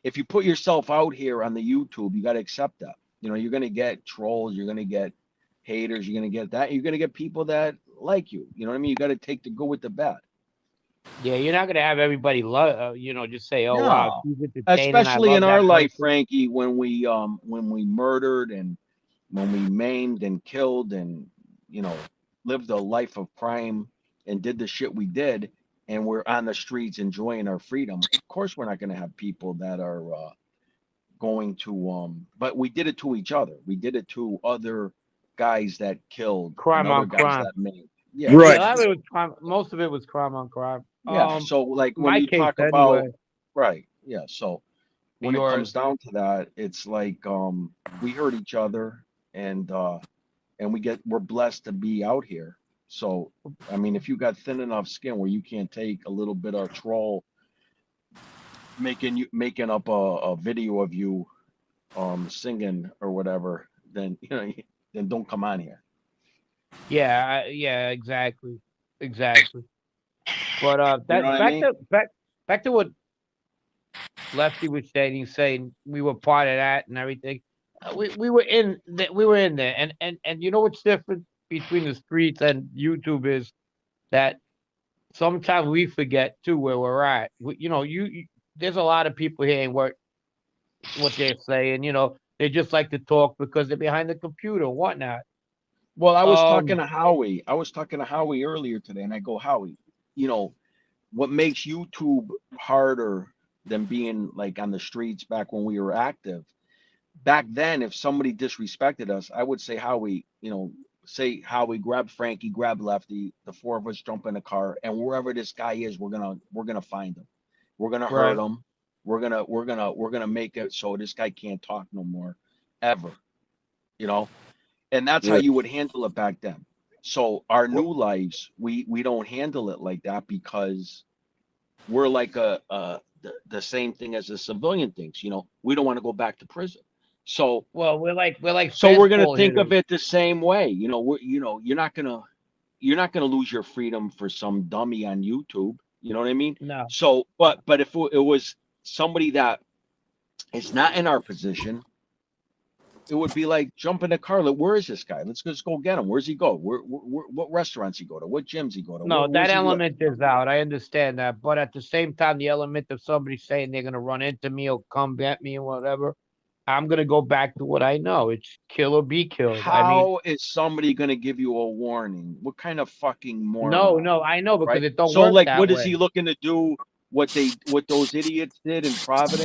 if you put yourself out here on the YouTube, you got to accept that. You know, you're going to get trolls, you're going to get haters, you're going to get that, you're going to get people that like you. You know what I mean? You got to take the good with the bad. Yeah, you're not gonna have everybody love, just say, "Oh wow, No, she's entertaining. I especially in love our that life, person." Frankie, when we murdered and when we maimed and killed and you know lived a life of crime and did the shit we did, and we're on the streets enjoying our freedom. Of course, we're not going to have people that are going to but we did it to each other. We did it to other guys that killed and Crime other on guys crime. that made. Yeah, Yeah, Right. a lot of it was crime. Most of it was crime on crime. yeah. So like when My you case talk about anyway. right, yeah. So when it Yours. comes down to that, it's like we hurt each other and we're blessed to be out here. So I mean if you got thin enough skin where you can't take a little bit of troll making up a video of you singing or whatever, then you know then don't come on here. Yeah, yeah, exactly, exactly. But You know that what I mean? back to what Lefty was saying. He's saying we were part of that and everything. We were in we were in there, and you know what's different between the streets and YouTube is that sometimes we forget too where we're at. There's a lot of people here and what they're saying. They just like to talk because they're behind the computer and whatnot. Well, I was talking Um, to Howie. I was talking to Howie earlier today, and I go, Howie, you know, what makes YouTube harder than being like on the streets back when we were active? Back then, if somebody disrespected us, I would say Howie, say Howie, grab Frankie, grab Lefty, the four of us jump in the car, and wherever this guy is, we're gonna find him. We're gonna hurt right. him. We're gonna make it so this guy can't talk no more, ever. You know, and that's how Right. you would handle it back then. So our Well, new lives, we don't handle it like that because we're like the same thing as the civilian things. We don't want to go back to prison. So we're like we're gonna fastball think of hitters. it the same way. You're not gonna lose your freedom for some dummy on YouTube. You know what I mean? No, So, but if it was somebody that is not in our position, it would be like jump in the car. Like, where is this guy? Let's just go get him. Where's he go? What restaurants he go to? What gyms he go to? no, that Where's he live? element is out. I understand that, but at the same time, the element of somebody saying they're gonna run into me or come at me or whatever, I'm gonna go back to what I know. It's kill or be killed. I mean, How is somebody gonna give you a warning? What kind of fucking no, moron, no, I know because right? it don't So, work like, that what is he way. looking to do? What those idiots did in Providence?